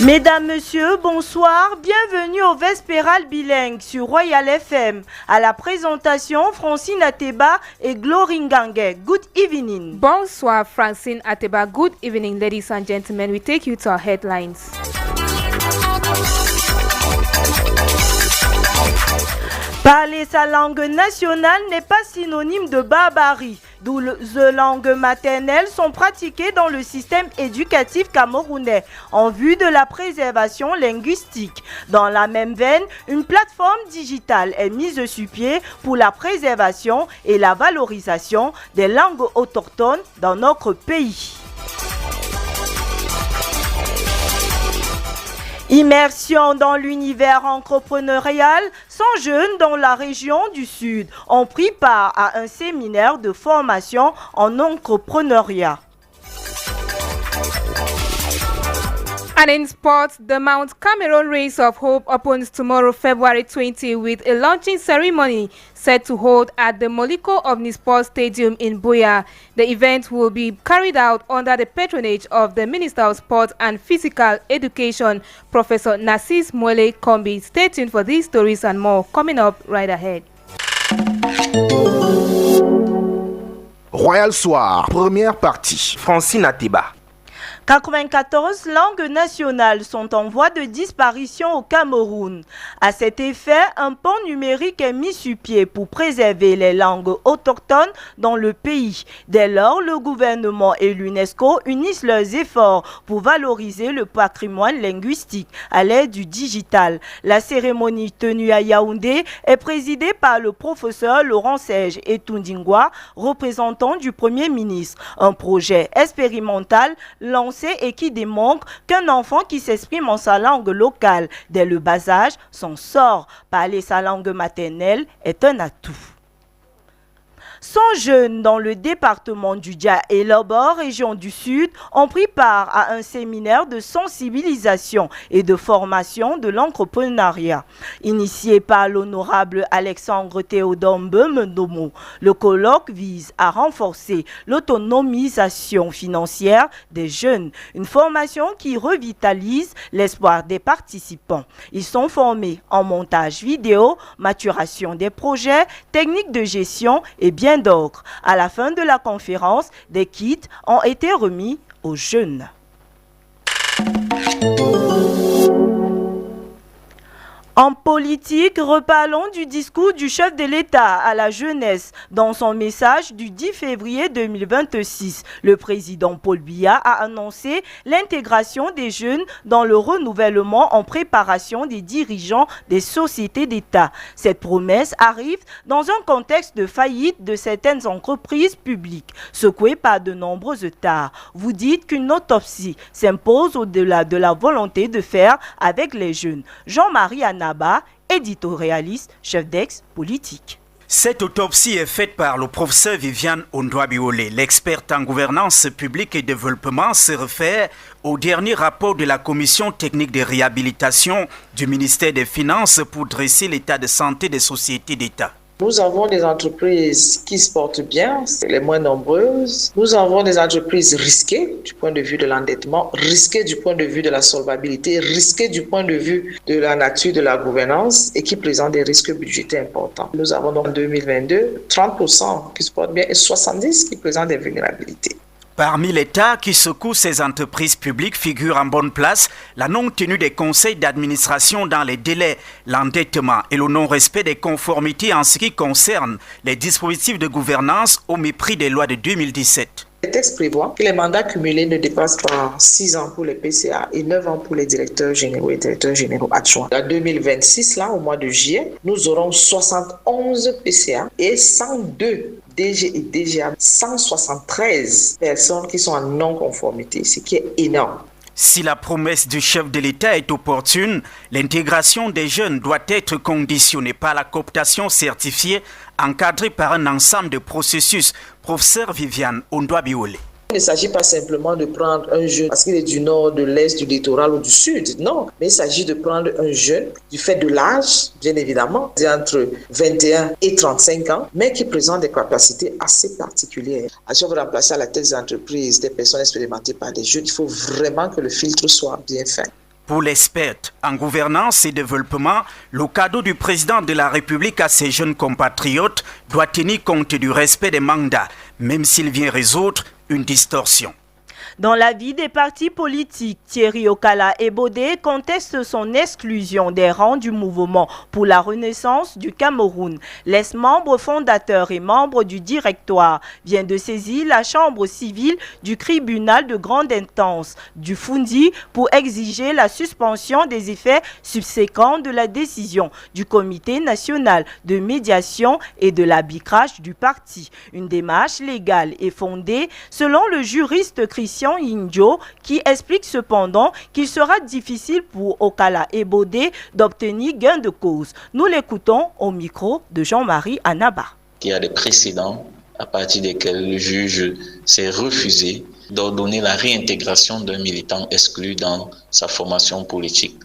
Mesdames, Messieurs, bonsoir, bienvenue au Vespéral Bilingue sur Royal FM. À la présentation, Francine Ateba et Glory Ngangue. Good evening. Bonsoir, Francine Ateba. Good evening, ladies and gentlemen. We take you to our headlines. Parler sa langue nationale n'est pas synonyme de barbarie. 12 langues maternelles sont pratiquées dans le système éducatif camerounais en vue de la préservation linguistique. Dans la même veine, une plateforme digitale est mise sur pied pour la préservation et la valorisation des langues autochtones dans notre pays. Immersion dans l'univers entrepreneurial, 100 jeunes dans la région du Sud ont pris part à un séminaire de formation en entrepreneuriat. And in sports, the Mount Cameroon Race of Hope opens tomorrow, February 20, with a launching ceremony set to hold at the Moliko Omnisport Stadium in Buea. The event will be carried out under the patronage of the Minister of Sport and Physical Education, Professor Nassis Mwele Kombi. Stay tuned for these stories and more coming up right ahead. Royal Soir, première partie. Francine Ateba. 94 langues nationales sont en voie de disparition au Cameroun. À cet effet, un pont numérique est mis sur pied pour préserver les langues autochtones dans le pays. Dès lors, le gouvernement et l'UNESCO unissent leurs efforts pour valoriser le patrimoine linguistique à l'aide du digital. La cérémonie tenue à Yaoundé est présidée par le professeur Laurent Serge Etundingwa, représentant du Premier ministre. Un projet expérimental lancé et qui démontre qu'un enfant qui s'exprime en sa langue locale dès le bas âge s'en sort. Parler sa langue maternelle est un atout. 100 jeunes dans le département du Dia et Lobor, région du Sud, ont pris part à un séminaire de sensibilisation et de formation de l'entrepreneuriat. Initié par l'honorable Alexandre Théodore Mendomo, le colloque vise à renforcer l'autonomisation financière des jeunes, une formation qui revitalise l'espoir des participants. Ils sont formés en montage vidéo, maturation des projets, techniques de gestion et bien d'autres. À la fin de la conférence, des kits ont été remis aux jeunes. En politique, reparlons du discours du chef de l'État à la jeunesse. Dans son message du 10 février 2026, le président Paul Biya a annoncé l'intégration des jeunes dans le renouvellement en préparation des dirigeants des sociétés d'État. Cette promesse arrive dans un contexte de faillite de certaines entreprises publiques, secouées par de nombreuses tares. Vous dites qu'une autopsie s'impose au-delà de la volonté de faire avec les jeunes. Jean-Marie Anaba, éditorialiste, chef d'ex politique. Cette autopsie est faite par le professeur Viviane Ondouabiolé. L'experte en gouvernance publique et développement se réfère au dernier rapport de la commission technique de réhabilitation du ministère des Finances pour dresser l'état de santé des sociétés d'État. Nous avons des entreprises qui se portent bien, c'est les moins nombreuses. Nous avons des entreprises risquées du point de vue de l'endettement, risquées du point de vue de la solvabilité, risquées du point de vue de la nature de la gouvernance et qui présentent des risques budgétaires importants. Nous avons donc en 2022 30% qui se portent bien et 70% qui présentent des vulnérabilités. Parmi les tas qui secouent ces entreprises publiques figure en bonne place la non-tenue des conseils d'administration dans les délais, l'endettement et le non-respect des conformités en ce qui concerne les dispositifs de gouvernance au mépris des lois de 2017. Le texte prévoit que les mandats cumulés ne dépassent pas 6 ans pour les PCA et 9 ans pour les directeurs généraux et directeurs généraux adjoints. En 2026, là, au mois de juillet, nous aurons 71 PCA et 102 DG et DGA, 173 personnes qui sont en non-conformité, ce qui est énorme. Si la promesse du chef de l'État est opportune, l'intégration des jeunes doit être conditionnée par la cooptation certifiée encadrée par un ensemble de processus. Professeur Viviane Ondouabiolé. Il ne s'agit pas simplement de prendre un jeune parce qu'il est du nord, de l'est, du littoral ou du sud. Non, mais il s'agit de prendre un jeune du fait de l'âge, bien évidemment, entre 21 et 35 ans, mais qui présente des capacités assez particulières. Si on veut remplacer à la tête des entreprises des personnes expérimentées par des jeunes, il faut vraiment que le filtre soit bien fait. Pour l'expert en gouvernance et développement, le cadeau du président de la République à ses jeunes compatriotes doit tenir compte du respect des mandats, même s'il vient résoudre une distorsion. Dans la vie des partis politiques, Thierry Okala Ebodé conteste son exclusion des rangs du mouvement pour la renaissance du Cameroun. L'ex-membre fondateur et membre du directoire vient de saisir la chambre civile du tribunal de grande instance du Fundi pour exiger la suspension des effets subséquents de la décision du comité national de médiation et de l'arbitrage du parti. Une démarche légale et fondée selon le juriste Christian Injo, qui explique cependant qu'il sera difficile pour Okala Ebodé d'obtenir gain de cause. Nous l'écoutons au micro de Jean-Marie Anaba. Il y a des précédents à partir desquels le juge s'est refusé d'ordonner la réintégration d'un militant exclu dans sa formation politique.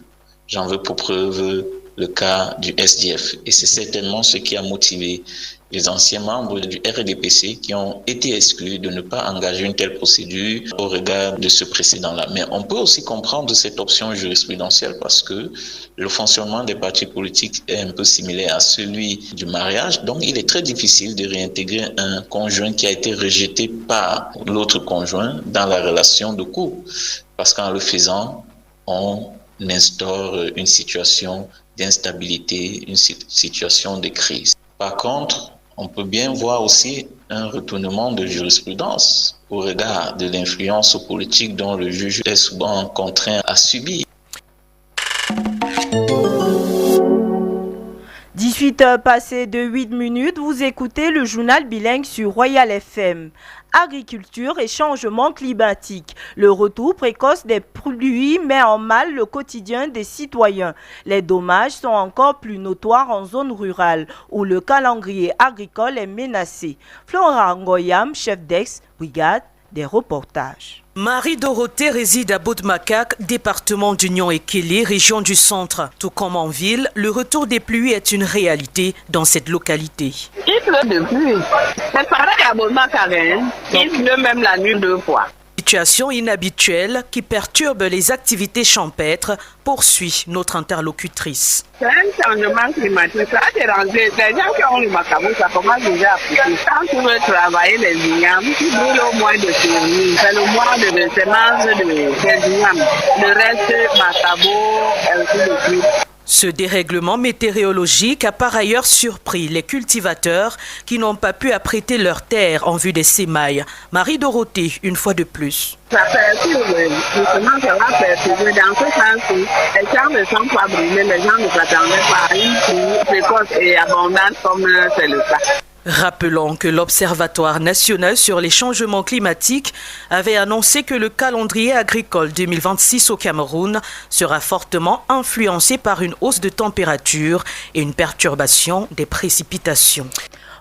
J'en veux pour preuve le cas du SDF. Et c'est certainement ce qui a motivé les anciens membres du RDPC qui ont été exclus de ne pas engager une telle procédure au regard de ce précédent-là. Mais on peut aussi comprendre cette option jurisprudentielle parce que le fonctionnement des partis politiques est un peu similaire à celui du mariage. Donc, il est très difficile de réintégrer un conjoint qui a été rejeté par l'autre conjoint dans la relation de couple. Parce qu'en le faisant, on instaure une situation d'instabilité, une situation de crise. Par contre, on peut bien voir aussi un retournement de jurisprudence au regard de l'influence politique dont le juge est souvent contraint à subir. 18h passées de 8 minutes, vous écoutez le journal bilingue sur Royal FM. Agriculture et changement climatique. Le retour précoce des pluies met en mal le quotidien des citoyens. Les dommages sont encore plus notoires en zone rurale où le calendrier agricole est menacé. Flora Ngoyam, chef d'ex-brigade, des reportages. Marie-Dorothée réside à Baudemacaque, département d'Union et Kélé, région du centre. Tout comme en ville, le retour des pluies est une réalité dans cette localité. Il pleut de pluie. C'est pareil à Baudemacaque, il pleut même la nuit 2 fois. Situation inhabituelle qui perturbe les activités champêtres, poursuit notre interlocutrice. C'est un changement climatique, ça a dérangé. Les gens qui ont le macabou, ça commence déjà à pousser. Quand tu veux travailler les vignobles, tu brûles au mois de février. C'est le mois de sémence des vignobles. Le reste, macabou, ainsi de suite. Ce dérèglement météorologique a par ailleurs surpris les cultivateurs qui n'ont pas pu apprêter leurs terres en vue des sémailles. Marie-Dorothée, une fois de plus. Ça perturbe, justement, ça va perturber dans ce sens-ci. Les champs ne sont pas brûlés, les gens ne s'attendaient pas à une pluie précoce et abondante comme c'est le cas. Rappelons que l'Observatoire national sur les changements climatiques avait annoncé que le calendrier agricole 2026 au Cameroun sera fortement influencé par une hausse de température et une perturbation des précipitations.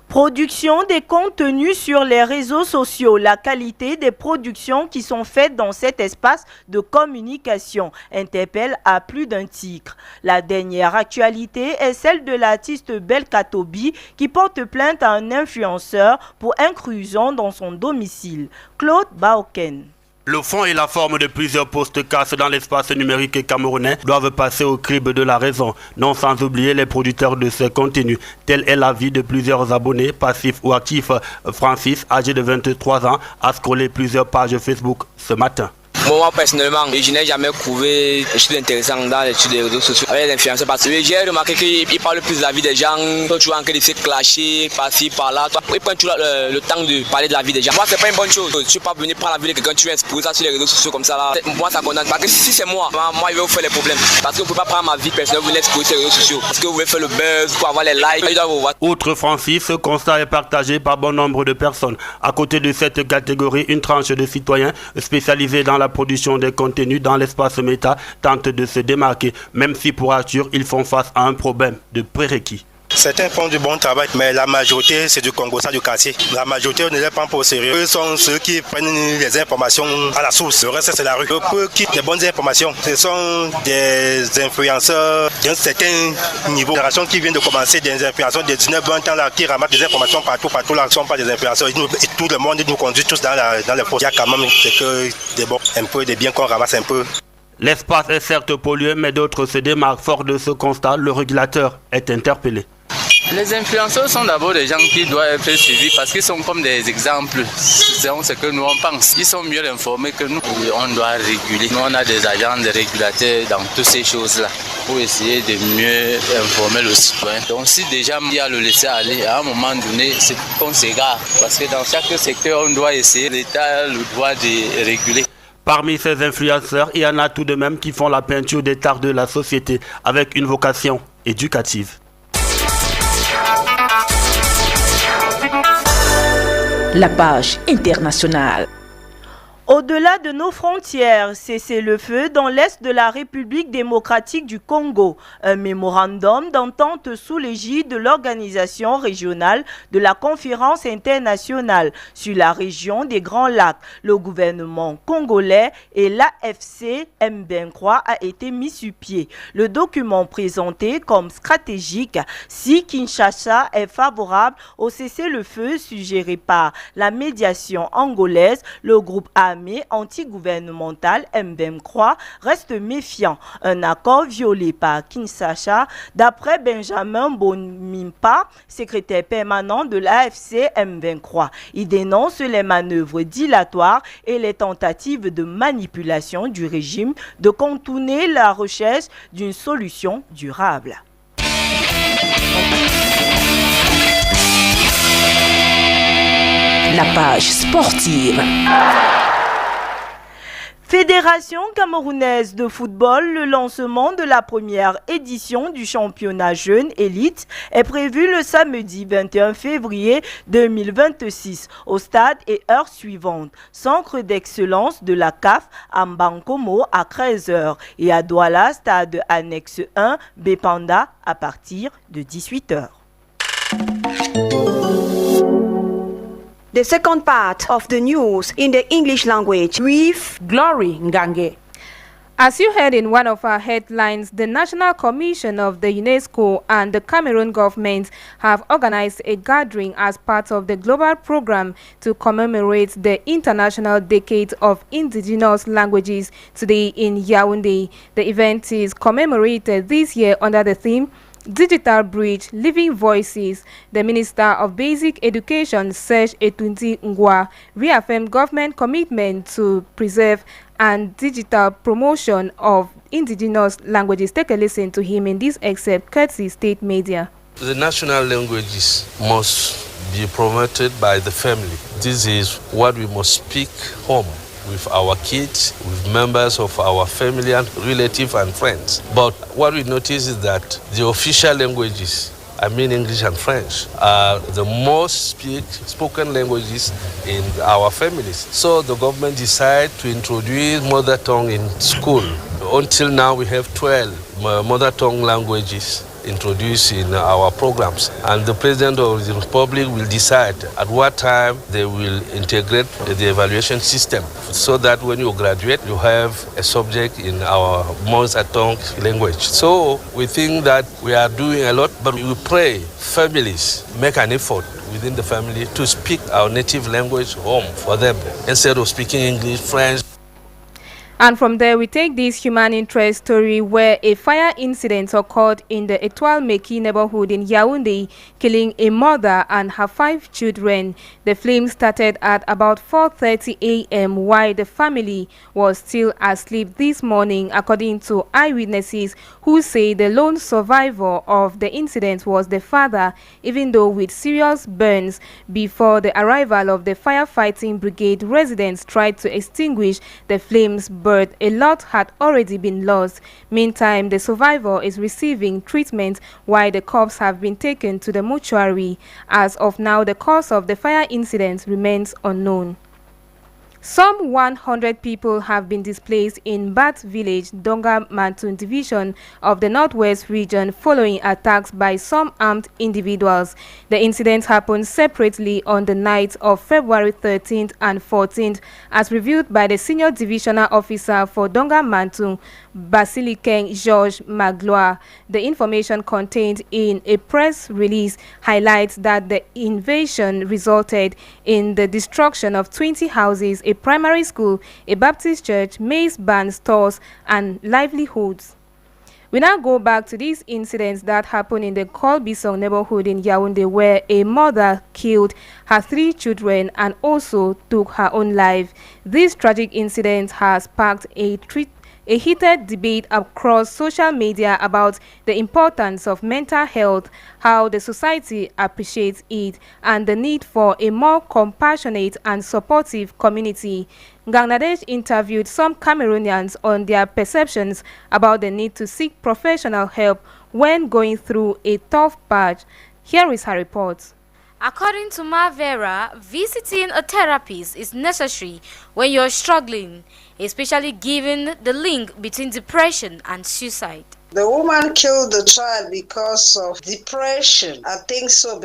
Production des contenus sur les réseaux sociaux. La qualité des productions qui sont faites dans cet espace de communication interpelle à plus d'un titre. La dernière actualité est celle de l'artiste Belkatobi qui porte plainte à un influenceur pour intrusion dans son domicile. Claude Baoken. Le fond et la forme de plusieurs podcasts dans l'espace numérique camerounais doivent passer au crible de la raison, non sans oublier les producteurs de ces contenus. Tel est l'avis de plusieurs abonnés, passifs ou actifs. Francis, âgé de 23 ans, a scrollé plusieurs pages Facebook ce matin. Moi personnellement, je n'ai jamais trouvé des choses intéressantes dans l'étude des réseaux sociaux avec les influenceurs parce que j'ai remarqué qu'ils parlent plus de la vie des gens, tu vois en train de se clasher par-ci, par-là. Ils prennent toujours le temps de parler de la vie des gens. Moi, c'est pas une bonne chose. Tu ne peux pas venir prendre la vie de quelqu'un, tu exposes ça sur les réseaux sociaux comme ça. Là. Moi, ça condamne. Parce que si c'est moi, je vais vous faire les problèmes. Parce que vous ne pouvez pas prendre ma vie personnelle, vous l'exposer sur les réseaux sociaux. Parce que vous voulez faire le buzz, pour avoir les likes. Autre Francis, ce constat est partagé par bon nombre de personnes. À côté de cette catégorie, une tranche de citoyens spécialisés dans la production des contenus dans l'espace méta tente de se démarquer, même si pour Arthur, ils font face à un problème de prérequis. Certains font du bon travail, mais la majorité, c'est du Congo-ça du quartier. La majorité ne les prend pas au sérieux. Eux sont ceux qui prennent les informations à la source. Le reste, c'est la rue. Eux qui ont des bonnes informations. Ce sont des influenceurs d'un certain niveau. Des générations qui viennent de commencer, des influenceurs de 19-20 ans là, qui ramassent des informations partout là, ne sont pas des influenceurs. Et tout le monde nous conduit tous dans les fausses. Il y a quand même un peu des biens qu'on ramasse un peu. L'espace est certes pollué, mais d'autres se démarquent. Fort de ce constat, le régulateur est interpellé. Les influenceurs sont d'abord des gens qui doivent être suivis parce qu'ils sont comme des exemples. C'est ce que nous on pense. Ils sont mieux informés que nous. On doit réguler. Nous on a des agents, des régulateurs dans toutes ces choses-là pour essayer de mieux informer le citoyen. Donc si déjà il y a le laisser aller, à un moment donné, c'est qu'on s'égare. Parce que dans chaque secteur, on doit essayer, l'État a le droit de réguler. Parmi ces influenceurs, il y en a tout de même qui font la peinture des tares de la société avec une vocation éducative. La page internationale. Au-delà de nos frontières, cessez-le-feu dans l'est de la République démocratique du Congo. Un mémorandum d'entente sous l'égide de l'organisation régionale de la conférence internationale sur la région des Grands Lacs. Le gouvernement congolais et l'AFC M23 a été mis sur pied. Le document présenté comme stratégique si Kinshasa est favorable au cessez-le-feu suggéré par la médiation angolaise, le groupe anti-gouvernemental M23 reste méfiant. Un accord violé par Kinshasa, d'après Benjamin Bonimpa, secrétaire permanent de l'AFC M23. Il dénonce les manœuvres dilatoires et les tentatives de manipulation du régime de contourner la recherche d'une solution durable. La page sportive. Fédération camerounaise de football, le lancement de la première édition du championnat jeune élite est prévu le samedi 21 février 2026 au stade et heure suivante. Centre d'excellence de la CAF à Mbankomo à 13h et à Douala, stade annexe 1 Bepanda à partir de 18h. The second part of the news in the English language with Glory Ngange. As you heard in one of our headlines, the National Commission of the UNESCO and the Cameroon government have organized a gathering as part of the global program to commemorate the International Decade of Indigenous Languages today in Yaoundé. The event is commemorated this year under the theme Digital Bridge, Living Voices. The Minister of Basic Education, Serge Etunti Ngwa, reaffirmed government commitment to preserve and digital promotion of indigenous languages. Take a listen to him in this excerpt, courtesy State Media. The national languages must be promoted by the family. This is what we must speak home with our kids, with members of our family and relatives and friends. But what we notice is that the official languages, I mean English and French, are the most spoken languages in our families. So the government decided to introduce mother tongue in school. Until now we have 12 mother tongue languages introduced in our programs, and the President of the Republic will decide at what time they will integrate the evaluation system so that when you graduate you have a subject in our mother tongue language. So we think that we are doing a lot, but we pray families make an effort within the family to speak our native language home for them instead of speaking English, French. And from there, we take this human interest story where a fire incident occurred in the Etoile Meki neighborhood in Yaoundé, killing a mother and her 5 children. The flames started at about 4:30 a.m. while the family was still asleep this morning, according to eyewitnesses who say the lone survivor of the incident was the father, even though with serious burns. Before the arrival of the firefighting brigade, residents tried to extinguish the flames, but a lot had already been lost. Meantime, the survivor is receiving treatment while the corpses have been taken to the mortuary. As of now, the cause of the fire incident remains unknown. Some 100 people have been displaced in Bat Village, Donga Mantun division of the Northwest region following attacks by some armed individuals. The incident happened separately on the night of February 13th and 14th, as reviewed by the senior divisional officer for Donga Mantun, Basilikeng George Magloire. The information contained in a press release highlights that the invasion resulted in the destruction of 20 houses, a a primary school, a Baptist church, maize barn stores, and livelihoods. We now go back to these incidents that happened in the Kolbisong neighborhood in Yaoundé, where a mother killed her 3 children and also took her own life. This tragic incident has sparked a heated debate across social media about the importance of mental health, how the society appreciates it, and the need for a more compassionate and supportive community. Bangladesh interviewed some Cameroonians on their perceptions about the need to seek professional help when going through a tough patch. Here is her report. According to Mavera, visiting a therapist is necessary when you're struggling, especially given the link between depression and suicide. The woman killed the child because of depression. I think so,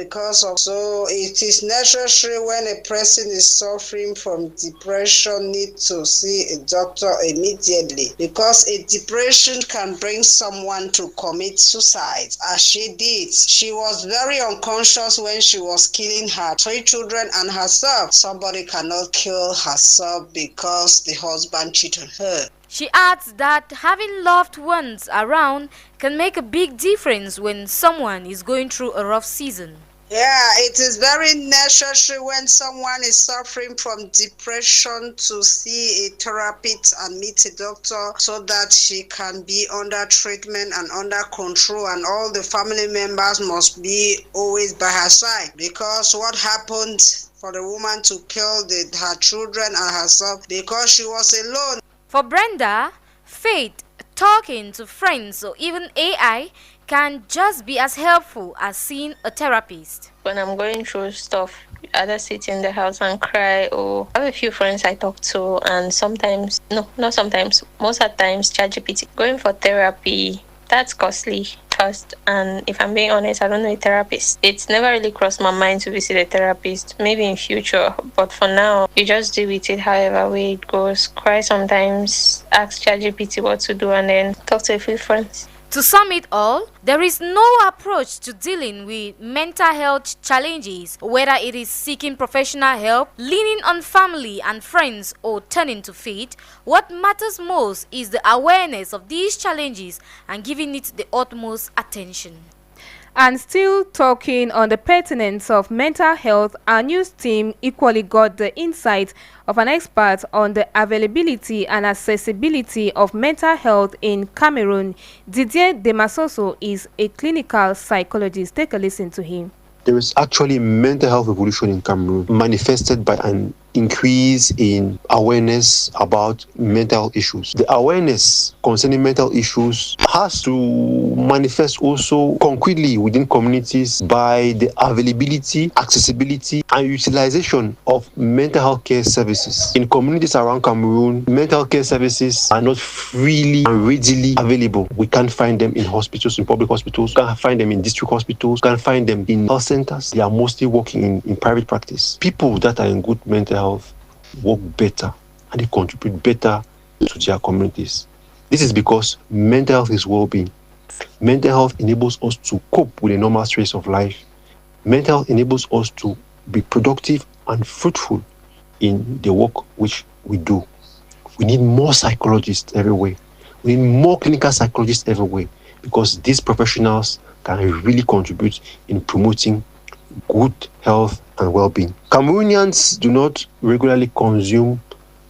so it is necessary when a person is suffering from depression, need to see a doctor immediately, because a depression can bring someone to commit suicide, as she did. She was very unconscious when she was killing her 3 children and herself. Somebody cannot kill herself because the husband cheated on her. She adds that having loved ones around can make a big difference when someone is going through a rough season. Yeah, it is very necessary when someone is suffering from depression to see a therapist and meet a doctor so that she can be under treatment and under control, and all the family members must be always by her side, because what happened for the woman to kill her children and herself because she was alone. For Brenda, faith, talking to friends, or even AI can just be as helpful as seeing a therapist. When I'm going through stuff, I either sit in the house and cry, or I have a few friends I talk to, and sometimes, not sometimes, most of the times, ChatGPT. Going for therapy, that's costly first, and if I'm being honest, I don't know a therapist. It's never really crossed my mind to visit a therapist, maybe in future, but for now, you just deal with it however way it goes. Cry sometimes, ask ChatGPT what to do, and then talk to a few friends. To sum it all, there is no approach to dealing with mental health challenges, whether it is seeking professional help, leaning on family and friends, or turning to faith. What matters most is the awareness of these challenges and giving it the utmost attention. And still talking on the pertinence of mental health, our news team equally got the insight of an expert on the availability and accessibility of mental health in Cameroon. Didier Demasoso is a clinical psychologist. Take a listen to him. There is actually mental health revolution in Cameroon, manifested by an increase in awareness about mental issues. The awareness concerning mental issues has to manifest also concretely within communities by the availability, accessibility, and utilization of mental health care services. In communities around Cameroon, mental health care services are not freely and readily available. We can't find them in hospitals, in public hospitals. We can't find them in district hospitals. We can't find them in health centers. They are mostly working in private practice. People that are in good mental health work better and they contribute better to their communities. This is because mental health is well-being. Mental health enables us to cope with the normal stress of life. Mental health enables us to be productive and fruitful in the work which we do. We need more psychologists everywhere. We need more clinical psychologists everywhere, because these professionals can really contribute in promoting good health and well-being. Cameroonians do not regularly consume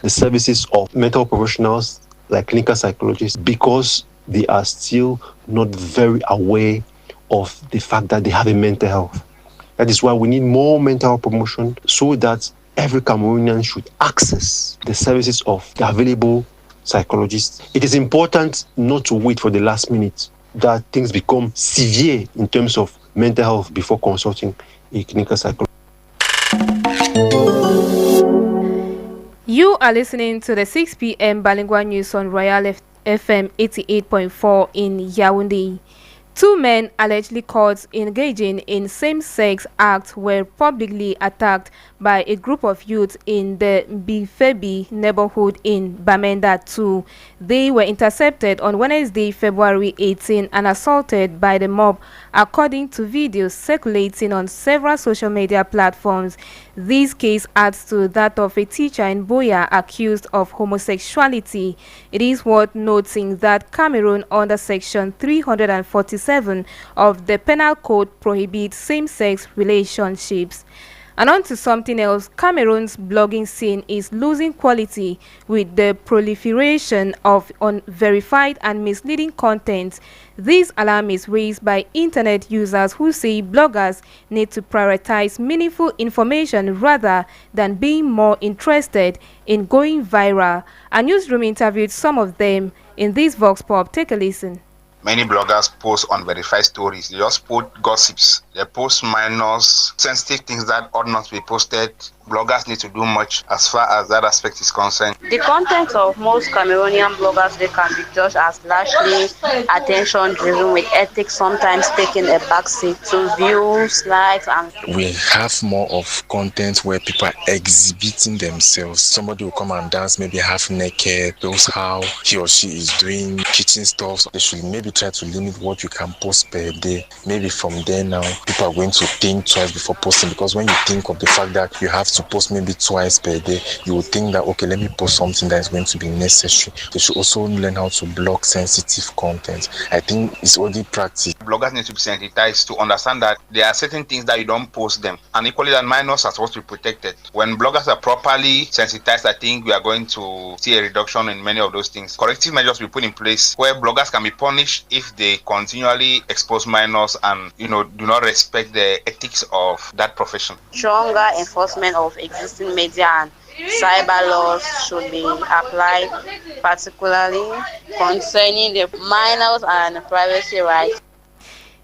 the services of mental professionals like clinical psychologists because they are still not very aware of the fact that they have a mental health. That is why we need more mental health promotion, so that every Cameroonian should access the services of the available psychologists. It is important not to wait for the last minute that things become severe in terms of mental health before consulting a clinical psychologist. You are listening to the 6 p.m. Bilingual News on Royal FM 88.4 in Yaoundé. 2 men allegedly caught engaging in same-sex acts were publicly attacked by a group of youth in the Bifebi neighborhood in Bamenda 2. They were intercepted on Wednesday, February 18, and assaulted by the mob according to videos circulating on several social media platforms. This case adds to that of a teacher in Boya accused of homosexuality. It is worth noting that Cameroon, under Section 347 of the Penal Code, prohibits same-sex relationships. And on to something else, Cameroon's blogging scene is losing quality with the proliferation of unverified and misleading content. This alarm is raised by internet users who say bloggers need to prioritize meaningful information rather than being more interested in going viral. A newsroom interviewed some of them in this Vox Pop. Take a listen. Many bloggers post unverified stories. They just post gossips. They post minors, sensitive things that ought not to be posted. Bloggers need to do much as far as that aspect is concerned. The content of most Cameroonian bloggers, they can be judged as largely attention-driven, with ethics sometimes taking a backseat to views, likes, and... We have more of content where people are exhibiting themselves. Somebody will come and dance maybe half naked, post how he or she is doing kitchen stuff. So they should maybe try to limit what you can post per day. Maybe from there now, people are going to think twice before posting, because when you think of the fact that you have to post maybe twice per day, you will think that, okay, let me post something that is going to be necessary. They should also learn how to block sensitive content. I think it's already practice. Bloggers need to be sensitized to understand that there are certain things that you don't post them, and equally that minors are supposed to be protected. When bloggers are properly sensitized, I think we are going to see a reduction in many of those things. Corrective measures will be put in place where bloggers can be punished if they continually expose minors and do not respect the ethics of that profession. Stronger enforcement of existing media and cyber laws should be applied, particularly concerning the minors and privacy rights.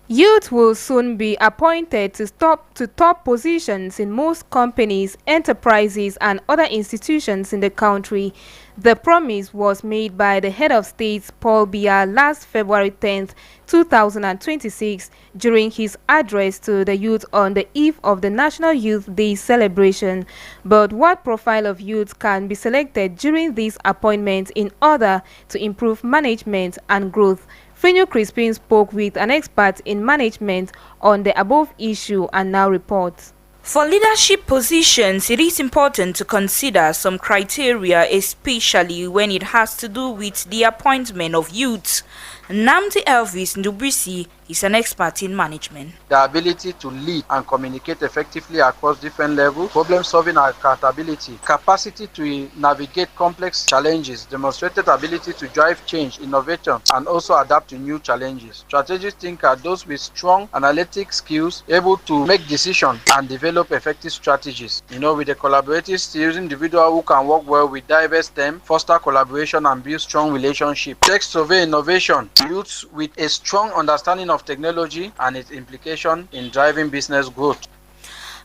Youth will soon be appointed to top positions in most companies, enterprises, and other institutions in the country. The promise was made by the head of state, Paul Biya, last February 10th, 2026, during his address to the youth on the eve of the National Youth Day celebration. But what profile of youth can be selected during this appointment in order to improve management and growth? Fenyo Crispin spoke with an expert in management on the above issue and now reports. For leadership positions, it is important to consider some criteria, especially when it has to do with the appointment of youth. Namdi Elvis Ndubrisi is an expert in management. The ability to lead and communicate effectively across different levels, problem-solving and accountability, capacity to navigate complex challenges, demonstrated ability to drive change, innovation, and also adapt to new challenges. Strategic thinkers, those with strong analytic skills, able to make decisions and develop effective strategies. With the collaborative skills, individuals who can work well with diverse teams, foster collaboration, and build strong relationships. Tech survey innovation, youths with a strong understanding of technology and its implication in driving business growth.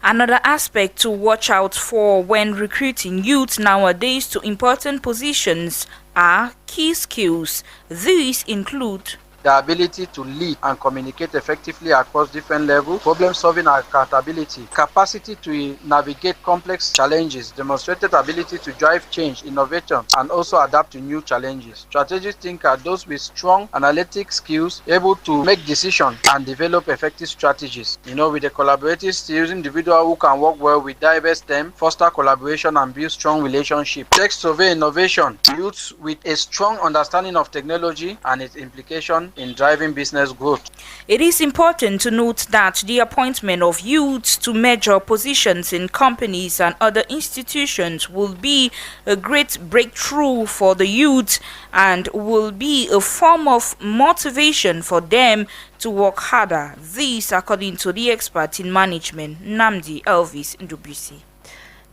Another aspect to watch out for when recruiting youth nowadays to important positions are key skills. These include the ability to lead and communicate effectively across different levels, problem-solving and accountability, capacity to navigate complex challenges, demonstrated ability to drive change, innovation, and also adapt to new challenges. Strategic thinkers, those with strong analytic skills, able to make decisions and develop effective strategies. With the collaborative skills, individuals who can work well with diverse teams, foster collaboration, and build strong relationships. Tech survey innovation, youths with a strong understanding of technology and its implication in driving business growth. It is important to note that the appointment of youths to major positions in companies and other institutions will be a great breakthrough for the youth and will be a form of motivation for them to work harder. This, according to the expert in management, Namdi Elvis Ndubrisi.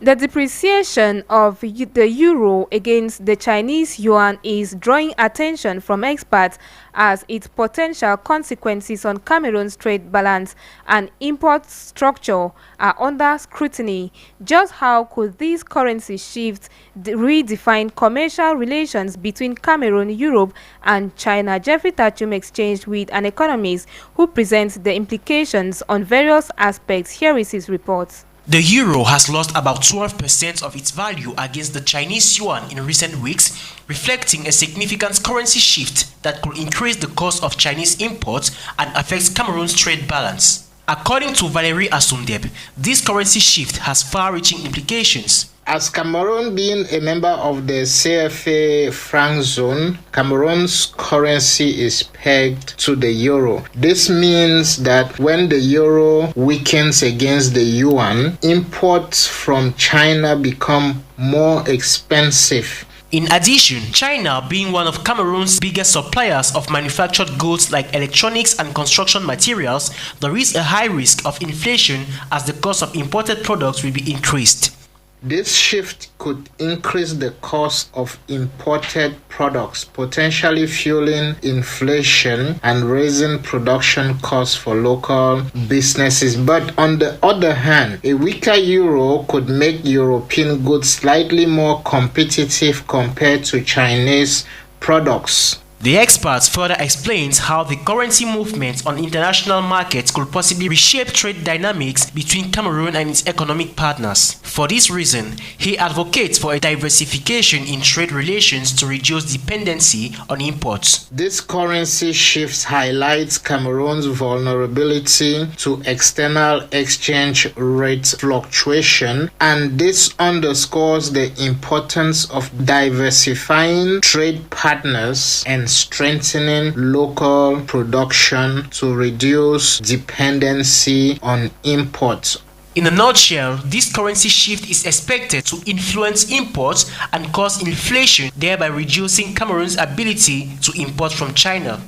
The depreciation of the euro against the Chinese yuan is drawing attention from experts as its potential consequences on Cameroon's trade balance and import structure are under scrutiny. Just how could these currency shifts redefine commercial relations between Cameroon, Europe, and China? Jeffrey Tachum exchanged with an economist who presents the implications on various aspects. Here is his report. The euro has lost about 12% of its value against the Chinese yuan in recent weeks, reflecting a significant currency shift that could increase the cost of Chinese imports and affect Cameroon's trade balance. According to Valerie Asundeb, this currency shift has far-reaching implications. As Cameroon being a member of the CFA franc zone, Cameroon's currency is pegged to the euro. This means that when the euro weakens against the yuan, imports from China become more expensive. In addition, China, being one of Cameroon's biggest suppliers of manufactured goods like electronics and construction materials, there is a high risk of inflation as the cost of imported products will be increased. This shift could increase the cost of imported products, potentially fueling inflation and raising production costs for local businesses. But on the other hand, a weaker euro could make European goods slightly more competitive compared to Chinese products. The experts further explains how the currency movements on international markets could possibly reshape trade dynamics between Cameroon and its economic partners. For this reason, he advocates for a diversification in trade relations to reduce dependency on imports. This currency shift highlights Cameroon's vulnerability to external exchange rate fluctuation, and this underscores the importance of diversifying trade partners and strengthening local production to reduce dependency on imports. In a nutshell, this currency shift is expected to influence imports and cause inflation, thereby reducing Cameroon's ability to import from China.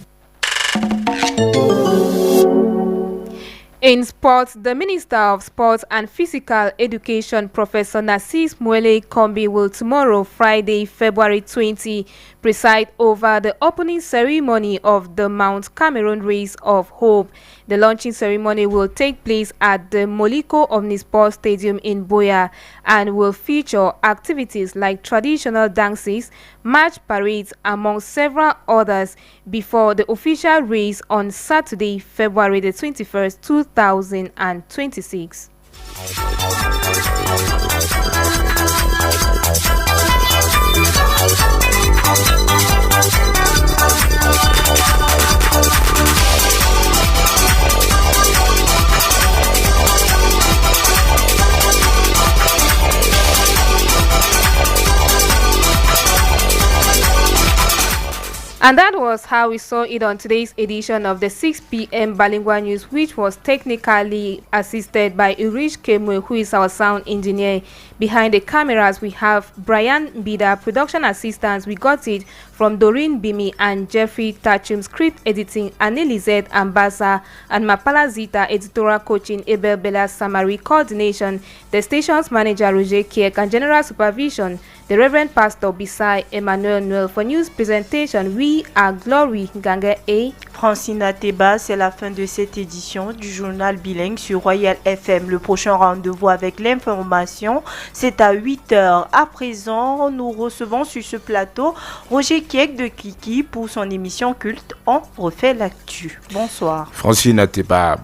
In sports, the Minister of Sports and Physical Education, Professor Narcisse Muele Kombi, will tomorrow, Friday, February 20, preside over the opening ceremony of the Mount Cameroon Race of Hope. The launching ceremony will take place at the Moliko Omnisport Stadium in Boya and will feature activities like traditional dances, march parades, among several others, before the official race on Saturday, February the 21st, 2026. And that was how we saw it on today's edition of the 6 p.m. Bilingual News, which was technically assisted by Ulrich Kemwe, who is our sound engineer. Behind the cameras, we have Brian Bida, production assistants. We got it from Doreen Bimi and Jeffrey Tachum, script editing, Anne-Lizette Ambassa and Mapala Zita, editorial coaching, Abel Bella Samari, coordination, the station's manager, Roger Kiek, and general supervision, the Reverend Pastor Bisai Emmanuel Noel. For news presentation, we are Glory Gange et Francine Ateba. C'est la fin de cette édition du Journal Bilingue sur Royal FM. Le prochain rendez-vous avec l'information, c'est à 8h. À présent, nous recevons sur ce plateau Roger Kiek de Kiki pour son émission culte On refait l'actu. Bonsoir. Francine Ateba.